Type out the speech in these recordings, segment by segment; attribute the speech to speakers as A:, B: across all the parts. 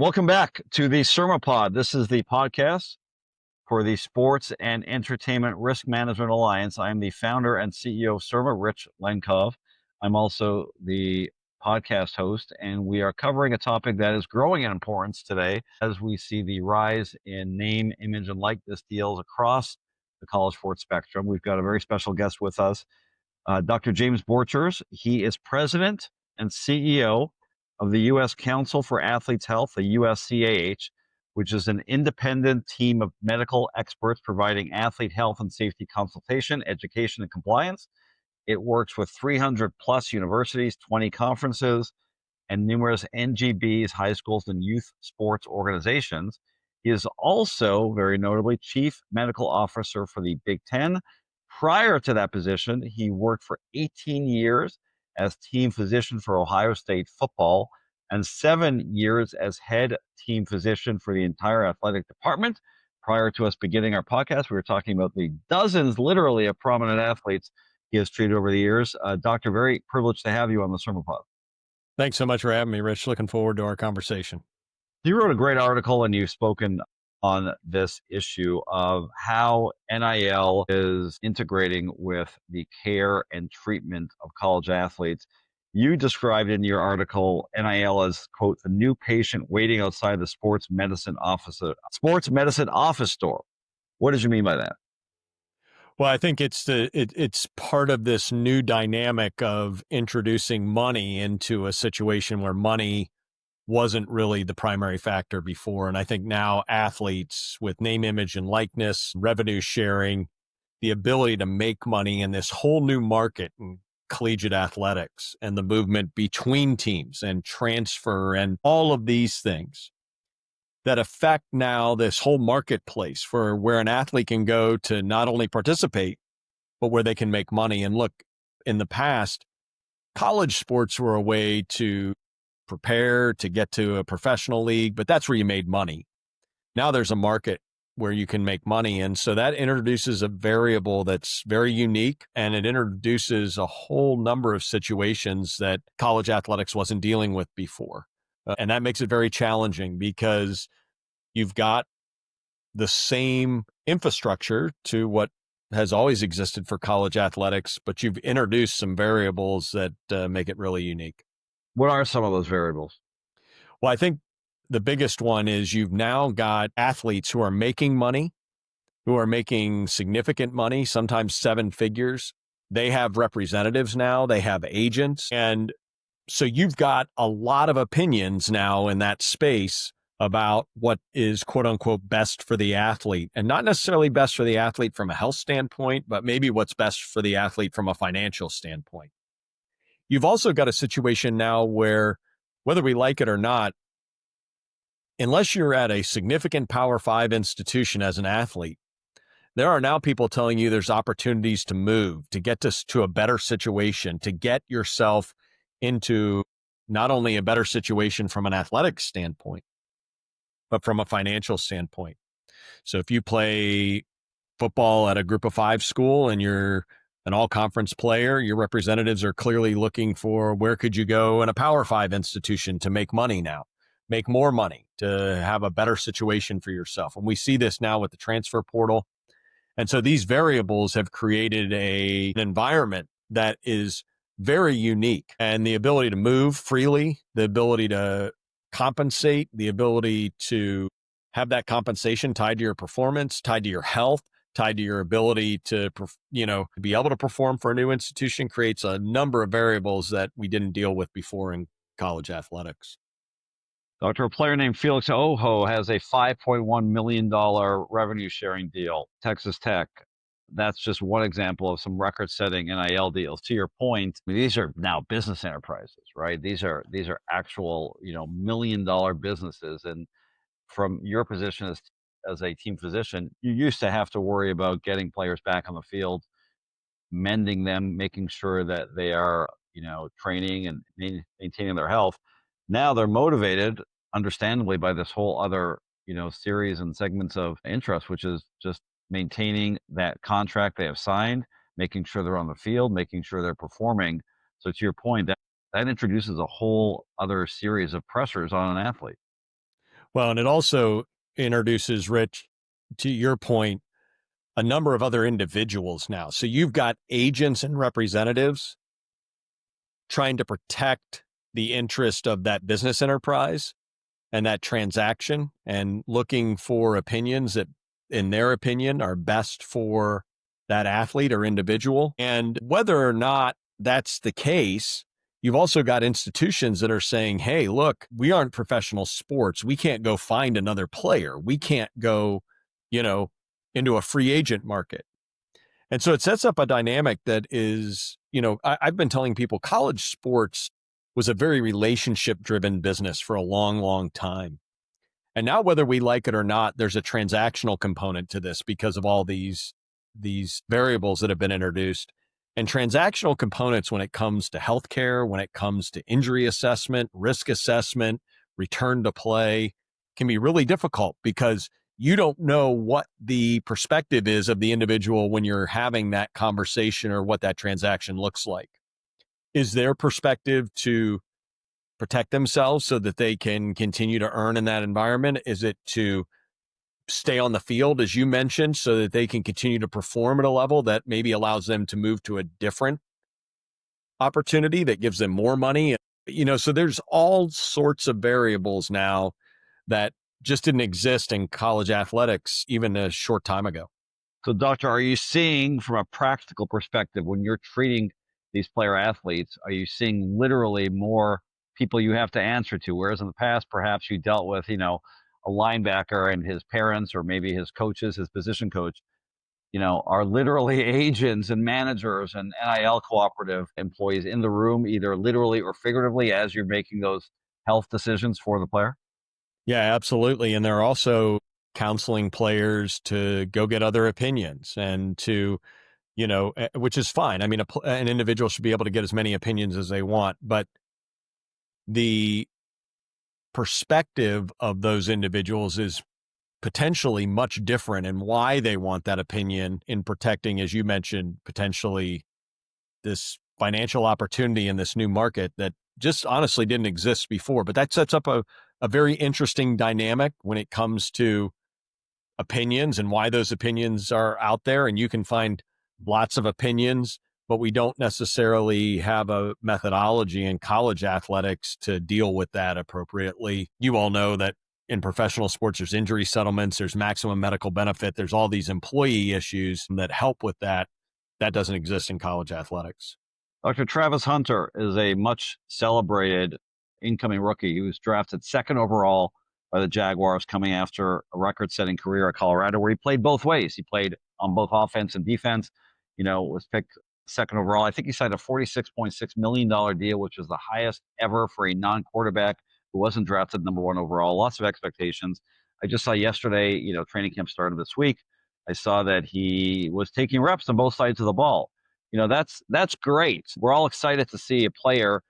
A: Welcome back to the SERMAPod. This is the podcast for the Sports and Entertainment Risk Management Alliance. I am the founder and CEO of SERMA, Rich Lenkov. I'm also the podcast host, and we are covering a topic that is growing in importance today as we see the rise in name, image, and likeness deals across the college sports spectrum. We've got a very special guest with us, Dr. James Borchers. He is president and CEO of the U.S. Council for Athletes' Health, the USCAH, which is an independent team of medical experts providing athlete health and safety consultation, education, and compliance. It works with 300 plus universities, 20 conferences, and numerous NGBs, high schools, and youth sports organizations. He is also, very notably, Chief Medical Officer for the Big Ten. Prior to that position, he worked for 18 years as team physician for Ohio State football and 7 years as head team physician for the entire athletic department. Prior to us beginning our podcast, we were talking about the dozens, literally, of prominent athletes he has treated over the years. Doctor, very privileged to have you on the SERMAPod.
B: Thanks so much for having me, Rich. Looking forward to our conversation.
A: You wrote a great article and you've spoken on this issue of how NIL is integrating with the care and treatment of college athletes. You described in your article NIL as, quote, the new patient waiting outside the sports medicine office door. What did you mean by that?
B: Well, I think it's part of this new dynamic of introducing money into a situation where money wasn't really the primary factor before. And I think now athletes with name, image, and likeness, revenue sharing, the ability to make money in this whole new market in collegiate athletics and the movement between teams and transfer and all of these things that affect now this whole marketplace for where an athlete can go to not only participate, but where they can make money. And look, in the past, college sports were a way to prepare to get to a professional league, but that's where you made money. Now there's a market where you can make money. And so that introduces a variable that's very unique, and it introduces a whole number of situations that college athletics wasn't dealing with before. And that makes it very challenging because you've got the same infrastructure to what has always existed for college athletics, but you've introduced some variables that make it really unique.
A: What are some of those variables?
B: Well, I think the biggest one is you've now got athletes who are making money, who are making significant money, sometimes 7 figures. They have representatives now, they have agents. And so you've got a lot of opinions now in that space about what is quote unquote best for the athlete, and not necessarily best for the athlete from a health standpoint, but maybe what's best for the athlete from a financial standpoint. You've also got a situation now where, whether we like it or not, unless you're at a significant Power 5 institution as an athlete, there are now people telling you there's opportunities to move, to get to a better situation, to get yourself into not only a better situation from an athletic standpoint, but from a financial standpoint. So if you play football at a group of 5 school and you're an all-conference player, your representatives are clearly looking for where could you go in a Power 5 institution to make money now, make more money, to have a better situation for yourself. And we see this now with the transfer portal. And so these variables have created an environment that is very unique, and the ability to move freely, the ability to compensate, the ability to have that compensation tied to your performance, tied to your health, tied to your ability to, be able to perform for a new institution creates a number of variables that we didn't deal with before in college athletics.
A: Doctor, a player named Felix Ojo has a $5.1 million revenue sharing deal, Texas Tech. That's just one example of some record-setting NIL deals. To your point, these are now business enterprises, right? These are actual, million-dollar businesses. And from your position as a team physician, you used to have to worry about getting players back on the field, mending them, making sure that they are, training and maintaining their health. Now they're motivated, understandably, by this whole other, series and segments of interest, which is just maintaining that contract they have signed, making sure they're on the field, making sure they're performing. So to your point, that introduces a whole other series of pressures on an athlete.
B: Well, and it also introduces, Rich, to your point, a number of other individuals now. So you've got agents and representatives trying to protect the interest of that business enterprise and that transaction and looking for opinions that, in their opinion, are best for that athlete or individual. And whether or not that's the case, you've also got institutions that are saying, hey, look, we aren't professional sports. We can't go find another player. We can't go, into a free agent market. And so it sets up a dynamic that is, I've been telling people college sports was a very relationship driven business for a long, long time. And now, whether we like it or not, there's a transactional component to this because of all these variables that have been introduced. And transactional components when it comes to healthcare, when it comes to injury assessment, risk assessment, return to play, can be really difficult because you don't know what the perspective is of the individual when you're having that conversation or what that transaction looks like. Is their perspective to protect themselves so that they can continue to earn in that environment? Is it to stay on the field, as you mentioned, so that they can continue to perform at a level that maybe allows them to move to a different opportunity that gives them more money? So there's all sorts of variables now that just didn't exist in college athletics even a short time ago.
A: So, Doctor, are you seeing from a practical perspective when you're treating these player athletes, are you seeing literally more people you have to answer to? Whereas in the past, perhaps you dealt with, a linebacker and his parents or maybe his coaches, his position coach, are literally agents and managers and NIL cooperative employees in the room, either literally or figuratively, as you're making those health decisions for the player?
B: Yeah, absolutely. And they're also counseling players to go get other opinions and to, which is fine. I mean, an individual should be able to get as many opinions as they want, but the perspective of those individuals is potentially much different, and why they want that opinion in protecting, as you mentioned, potentially this financial opportunity in this new market that just honestly didn't exist before. But that sets up a very interesting dynamic when it comes to opinions and why those opinions are out there. And you can find lots of opinions, but we don't necessarily have a methodology in college athletics to deal with that appropriately. You all know that in professional sports, there's injury settlements, there's maximum medical benefit, there's all these employee issues that help with that. That doesn't exist in college athletics.
A: Dr. Travis Hunter is a much celebrated incoming rookie. He was drafted second overall by the Jaguars, coming after a record-setting career at Colorado, where he played both ways. He played on both offense and defense. Was picked second overall. I think he signed a $46.6 million deal, which was the highest ever for a non-quarterback who wasn't drafted number one overall. Lots of expectations. I just saw yesterday, training camp started this week. I saw that he was taking reps on both sides of the ball. That's great. We're all excited to see a player,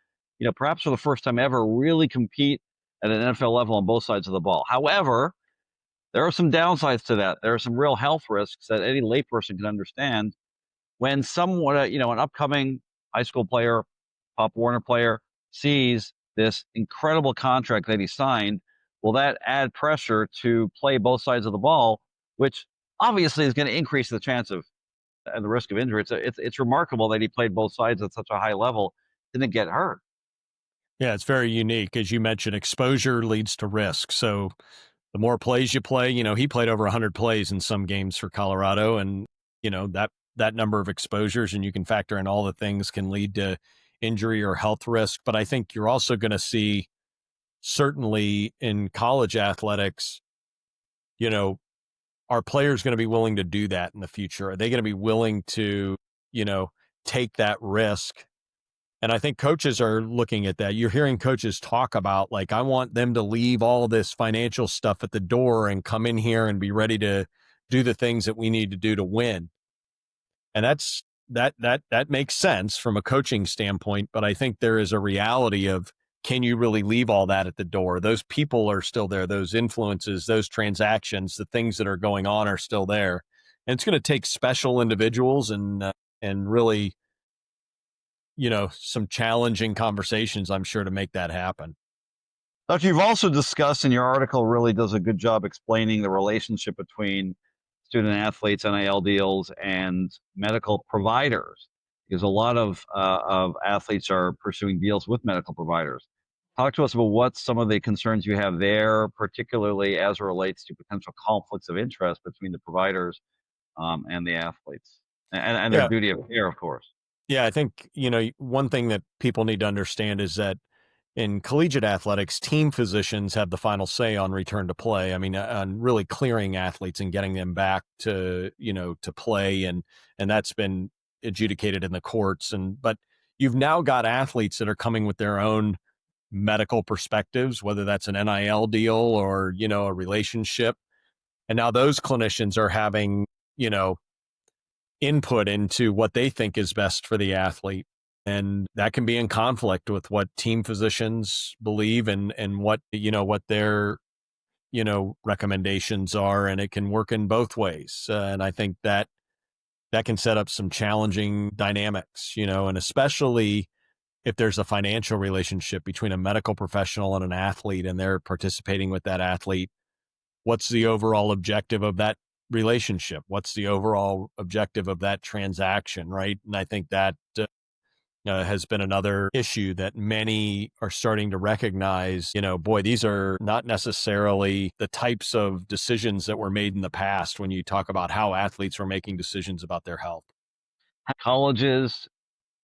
A: perhaps for the first time ever, really compete at an NFL level on both sides of the ball. However, there are some downsides to that. There are some real health risks that any layperson can understand when someone, an upcoming high school player, Pop Warner player, sees this incredible contract that he signed. Will that add pressure to play both sides of the ball, which obviously is going to increase the chance of and the risk of injury? It's remarkable that he played both sides at such a high level, didn't get hurt.
B: Yeah, it's very unique. As you mentioned, exposure leads to risk. So the more plays you play, he played over 100 plays in some games for Colorado, and that number of exposures, and you can factor in all the things, can lead to injury or health risk. But I think you're also going to see, certainly in college athletics, are players going to be willing to do that in the future? Are they going to be willing to, take that risk? And I think coaches are looking at that. You're hearing coaches talk about, like, I want them to leave all this financial stuff at the door and come in here and be ready to do the things that we need to do to win. And that makes sense from a coaching standpoint. But I think there is a reality of, can you really leave all that at the door? Those people are still there. Those influences, those transactions, the things that are going on are still there. And it's going to take special individuals and really, some challenging conversations, I'm sure, to make that happen.
A: Doctor, you've also discussed, in your article really does a good job explaining the relationship between student athletes, NIL deals, and medical providers, because a lot of athletes are pursuing deals with medical providers. Talk to us about what some of the concerns you have there, particularly as it relates to potential conflicts of interest between the providers and the athletes, and their
B: Yeah.
A: duty of care, of course.
B: Yeah. I think, one thing that people need to understand is that in collegiate athletics, team physicians have the final say on return to play. I mean, on really clearing athletes and getting them back to, to play. And that's been adjudicated in the courts. But you've now got athletes that are coming with their own medical perspectives, whether that's an NIL deal or, a relationship. And now those clinicians are having, you know, input into what they think is best for the athlete. And that can be in conflict with what team physicians believe and what, what their, recommendations are. And it can work in both ways. And I think that can set up some challenging dynamics, and especially if there's a financial relationship between a medical professional and an athlete and they're participating with that athlete. What's the overall objective of that relationship? What's the overall objective of that transaction, right? And I think that has been another issue that many are starting to recognize, boy, these are not necessarily the types of decisions that were made in the past when you talk about how athletes were making decisions about their health.
A: Colleges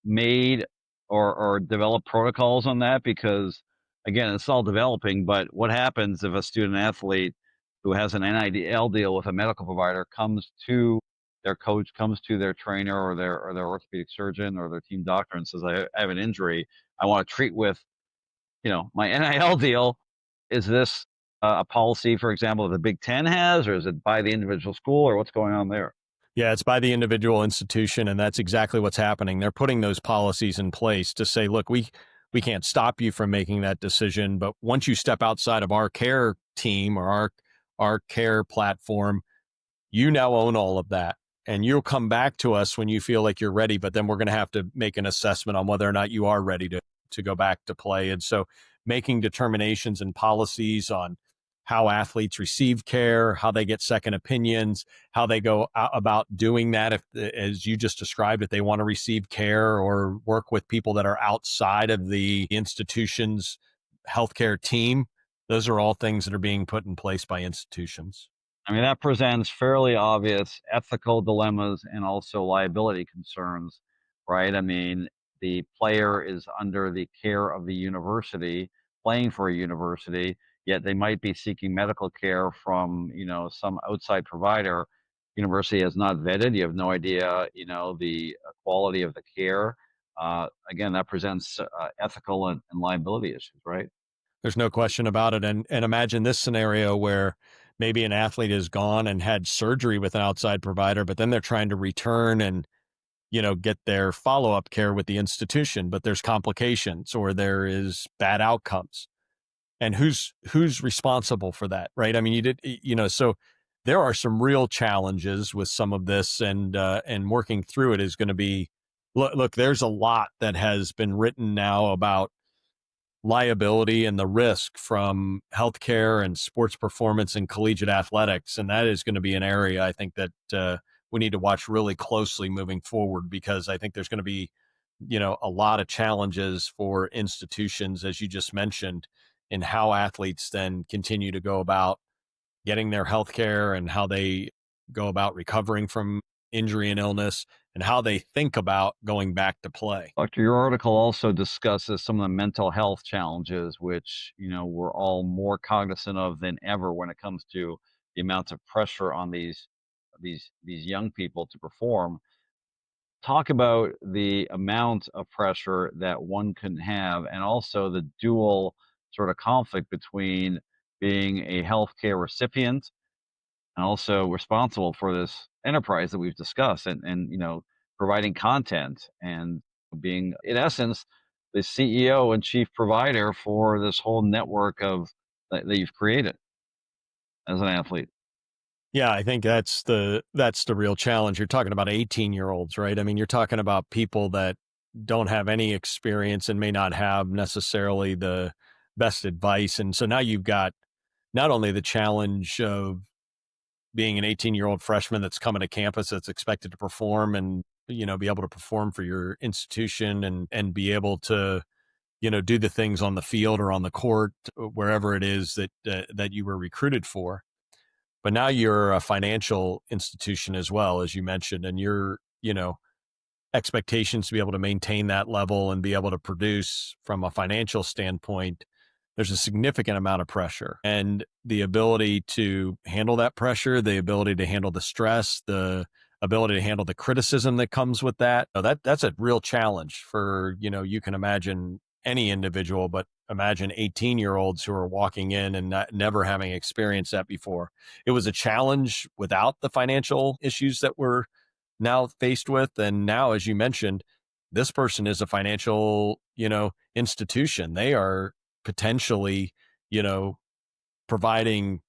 A: made or develop protocols on that? Because again, it's all developing, but what happens if a student athlete who has an NIL deal with a medical provider comes to their coach, comes to their trainer or their orthopedic surgeon or their team doctor and says, I have an injury, I want to treat with, my NIL deal. Is this a policy, for example, that the Big Ten has, or is it by the individual school, or what's going on there?
B: Yeah, it's by the individual institution, and that's exactly what's happening. They're putting those policies in place to say, look, we can't stop you from making that decision, but once you step outside of our care team or our care platform, you now own all of that. And you'll come back to us when you feel like you're ready, but then we're going to have to make an assessment on whether or not you are ready to go back to play. And so making determinations and policies on how athletes receive care, how they get second opinions, how they go about doing that. If, as you just described, if they want to receive care or work with people that are outside of the institution's healthcare team, those are all things that are being put in place by institutions.
A: I mean, that presents fairly obvious ethical dilemmas and also liability concerns, right? I mean, the player is under the care of the university, playing for a university, yet they might be seeking medical care from, some outside provider. University has not vetted. You have no idea, the quality of the care. Again, that presents ethical and liability issues, right?
B: There's no question about it. And imagine this scenario where maybe an athlete has gone and had surgery with an outside provider, but then they're trying to return and, get their follow-up care with the institution, but there's complications or there is bad outcomes. And who's responsible for that, right? I mean, so there are some real challenges with some of this, and working through it is going to be, look, there's a lot that has been written now about liability and the risk from healthcare and sports performance and collegiate athletics. And that is going to be an area I think that we need to watch really closely moving forward, because I think there's going to be, a lot of challenges for institutions, as you just mentioned, in how athletes then continue to go about getting their healthcare and how they go about recovering from injury and illness and how they think about going back to play.
A: Doctor, your article also discusses some of the mental health challenges, which, we're all more cognizant of than ever when it comes to the amounts of pressure on these young people to perform. Talk about the amount of pressure that one can have, and also the dual sort of conflict between being a healthcare recipient and also responsible for this enterprise that we've discussed, and providing content and being, in essence, the CEO and chief provider for this whole network of that you've created as an athlete.
B: Yeah, I think that's the real challenge. You're talking about 18-year-olds, right? I mean, you're talking about people that don't have any experience and may not have necessarily best advice. And so now you've got not only the challenge of being an 18-year-old freshman that's coming to campus that's expected to perform and, be able to perform for your institution and be able to, do the things on the field or on the court, wherever it is that you were recruited for. But now you're a financial institution as well, as you mentioned, and your, expectations to be able to maintain that level and be able to produce from a financial standpoint, there's a significant amount of pressure, and the ability to handle that pressure, the ability to handle the stress, the ability to handle the criticism that comes with that. That's a real challenge for, you can imagine any individual, but imagine 18-year-olds who are walking in and never having experienced that before. It was a challenge without the financial issues that we're now faced with. And now, as you mentioned, this person is a financial, institution. They are potentially, you know, providing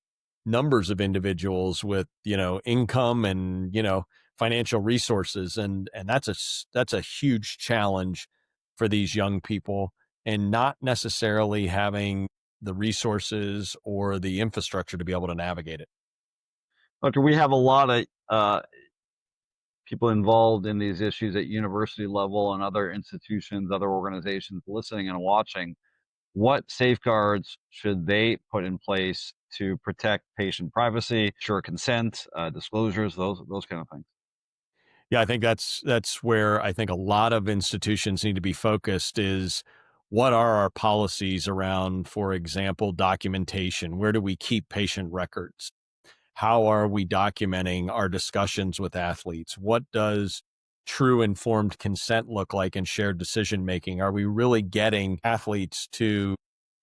B: numbers of individuals with, income and, financial resources. And that's a huge challenge for these young people, and not necessarily having the resources or the infrastructure to be able to navigate it.
A: Doctor, we have a lot of people involved in these issues at university level and other institutions, other organizations listening and watching. What safeguards should they put in place to protect patient privacy, sure consent, disclosures, those kind of things?
B: Yeah, I think that's where I think a lot of institutions need to be focused is what are our policies around, for example, documentation? Where do we keep patient records? How are we documenting our discussions with athletes? What does true informed consent look like in shared decision making? Are we really getting athletes to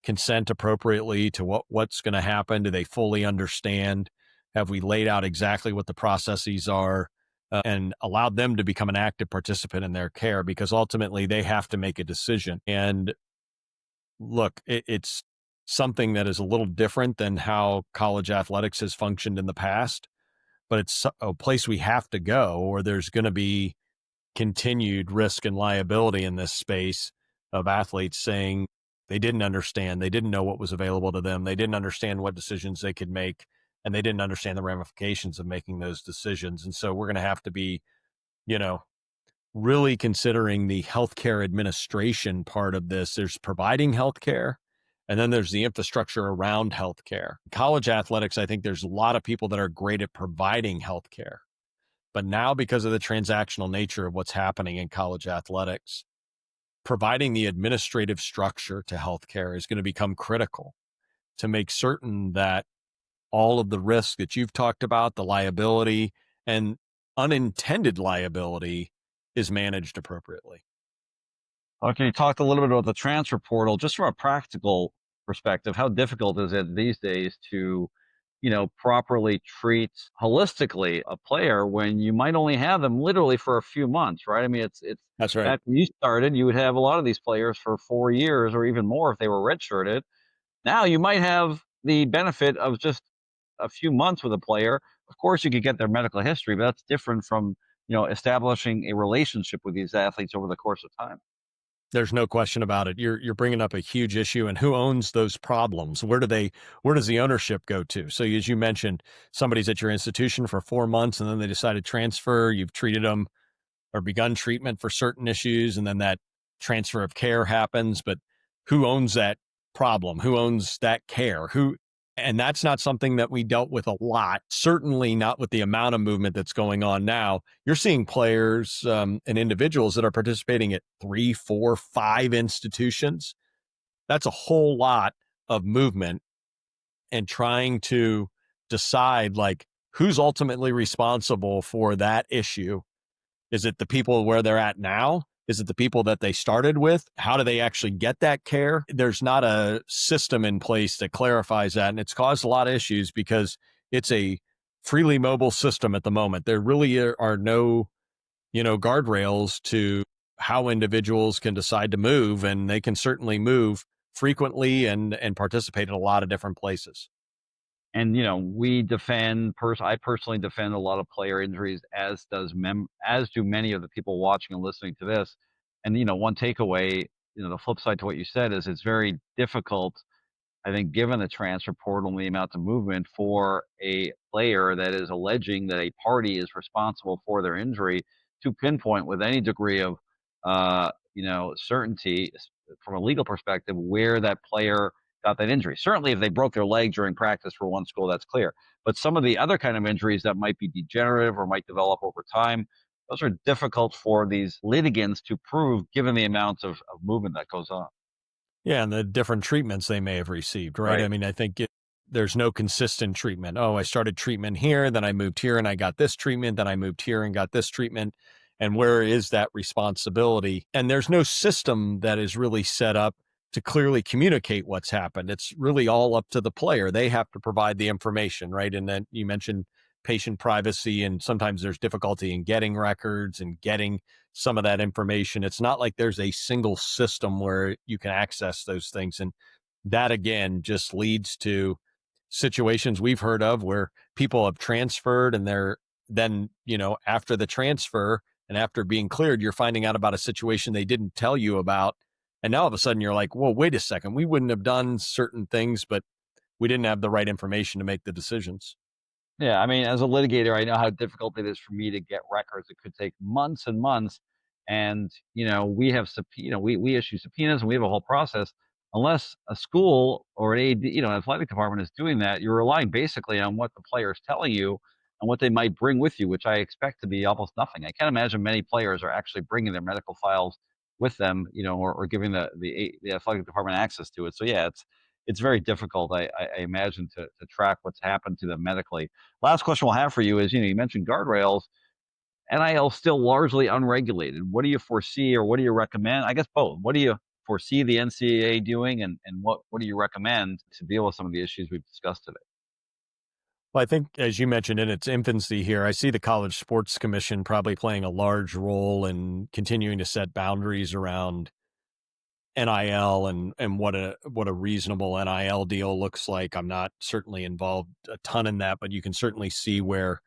B: consent appropriately to what's going to happen? Do they fully understand? Have we laid out exactly what the processes are, and allowed them to become an active participant in their care? Because ultimately they have to make a decision. And look, it's something that is a little different than how college athletics has functioned in the past, but it's a place we have to go, or there's going to be continued risk and liability in this space of athletes saying they didn't understand, they didn't know what was available to them, they didn't understand what decisions they could make, and they didn't understand the ramifications of making those decisions. And so we're going to have to be, you know, really considering the healthcare administration part of this. There's providing healthcare, and then there's the infrastructure around healthcare. College athletics, I think there's a lot of people that are great at providing healthcare. But now, because of the transactional nature of what's happening in college athletics, providing the administrative structure to healthcare is going to become critical to make certain that all of the risks that you've talked about, the liability and unintended liability, is managed appropriately.
A: Okay, you talked a little bit about the transfer portal. Just from a practical perspective, how difficult is it these days to, properly treat holistically a player when you might only have them literally for a few months, right? I mean, it's
B: That's right.
A: back when you started, you would have a lot of these players for 4 years or even more if they were redshirted. Now you might have the benefit of just a few months with a player. Of course, you could get their medical history, but that's different from, establishing a relationship with these athletes over the course of time.
B: There's no question about it. You're bringing up a huge issue, and who owns those problems? Where does the ownership go to? So as you mentioned, somebody's at your institution for 4 months and then they decide to transfer. You've treated them or begun treatment for certain issues, and then that transfer of care happens. But who owns that problem? Who owns that care? And that's not something that we dealt with a lot, certainly not with the amount of movement that's going on now. You're seeing players and individuals that are participating at 3, 4, 5 institutions. That's a whole lot of movement, and trying to decide like who's ultimately responsible for that issue. Is it the people where they're at now? Is it the people that they started with? How do they actually get that care? There's not a system in place that clarifies that. And it's caused a lot of issues because it's a freely mobile system at the moment. There really are no, guardrails to how individuals can decide to move, and they can certainly move frequently and participate in a lot of different places.
A: And, we I personally defend a lot of player injuries, as do many of the people watching and listening to this. And, one takeaway, the flip side to what you said is it's very difficult I think given the transfer portal and the amount of movement for a player that is alleging that a party is responsible for their injury, to pinpoint with any degree of certainty from a legal perspective where that player got that injury. Certainly, if they broke their leg during practice for one school, that's clear. But some of the other kind of injuries that might be degenerative or might develop over time, those are difficult for these litigants to prove given the amount of movement that goes on.
B: Yeah, and the different treatments they may have received, right? I
A: Right.
B: mean, I think there's no consistent treatment. Oh, I started treatment here, then I moved here and I got this treatment, then I moved here and got this treatment. And where is that responsibility? And there's no system that is really set up to clearly communicate what's happened. It's really all up to the player. They have to provide the information, right? And then you mentioned patient privacy, and sometimes there's difficulty in getting records and getting some of that information. It's not like there's a single system where you can access those things. And that again just leads to situations we've heard of where people have transferred and they're then, after the transfer and after being cleared, you're finding out about a situation they didn't tell you about. And now all of a sudden you're like, well, wait a second. We wouldn't have done certain things, but we didn't have the right information to make the decisions.
A: Yeah, I mean, as a litigator, I know how difficult it is for me to get records. It could take months and months, and we have we issue subpoenas and we have a whole process. Unless a school or an AD, an athletic department is doing that, you're relying basically on what the player is telling you and what they might bring with you, which I expect to be almost nothing. I can't imagine many players are actually bringing their medical files with them, or giving the athletic department access to it. So yeah, it's very difficult, I imagine, to track what's happened to them medically. Last question we'll have for you is, you mentioned guardrails. NIL still largely unregulated. What do you foresee, or what do you recommend? I guess both. What do you foresee the NCAA doing, and what do you recommend to deal with some of the issues we've discussed today?
B: Well, I think, as you mentioned, in its infancy here, I see the College Sports Commission probably playing a large role in continuing to set boundaries around NIL and what a reasonable NIL deal looks like. I'm not certainly involved a ton in that, but you can certainly see where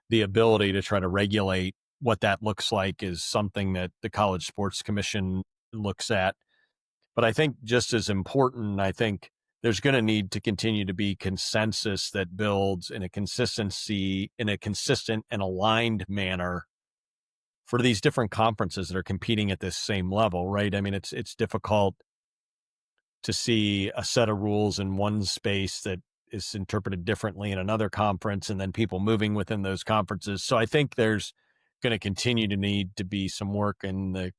B: the ability to try to regulate what that looks like is something that the College Sports Commission looks at. But I think just as important, I think there's going to need to continue to be consensus that builds in a consistent and aligned manner for these different conferences that are competing at this same level, right? I mean, it's difficult to see a set of rules in one space that is interpreted differently in another conference, and then people moving within those conferences. So I think there's going to continue to need to be some work in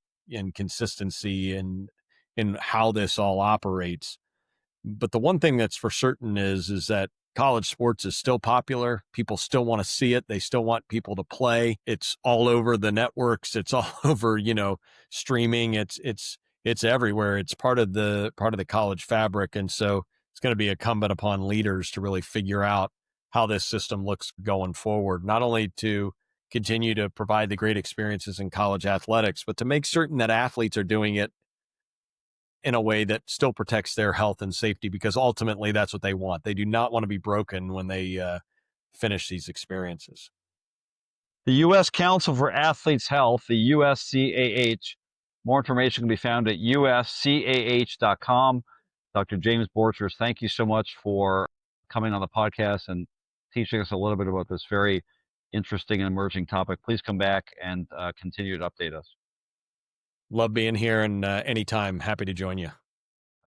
B: consistency and in how this all operates. But the one thing that's for certain is that college sports is still popular. People still want to see it. They still want people to play. It's all over the networks. It's all over, streaming. It's everywhere. It's part of the college fabric. And so it's going to be incumbent upon leaders to really figure out how this system looks going forward, not only to continue to provide the great experiences in college athletics, but to make certain that athletes are doing it in a way that still protects their health and safety, because ultimately that's what they want. They do not want to be broken when they finish these experiences.
A: The U.S. Council for Athletes Health, the USCAH. More information can be found at uscah.com. Dr. James Borchers, thank you so much for coming on the podcast and teaching us a little bit about this very interesting and emerging topic. Please come back and continue to update us.
B: Love being here, and anytime, happy to join you.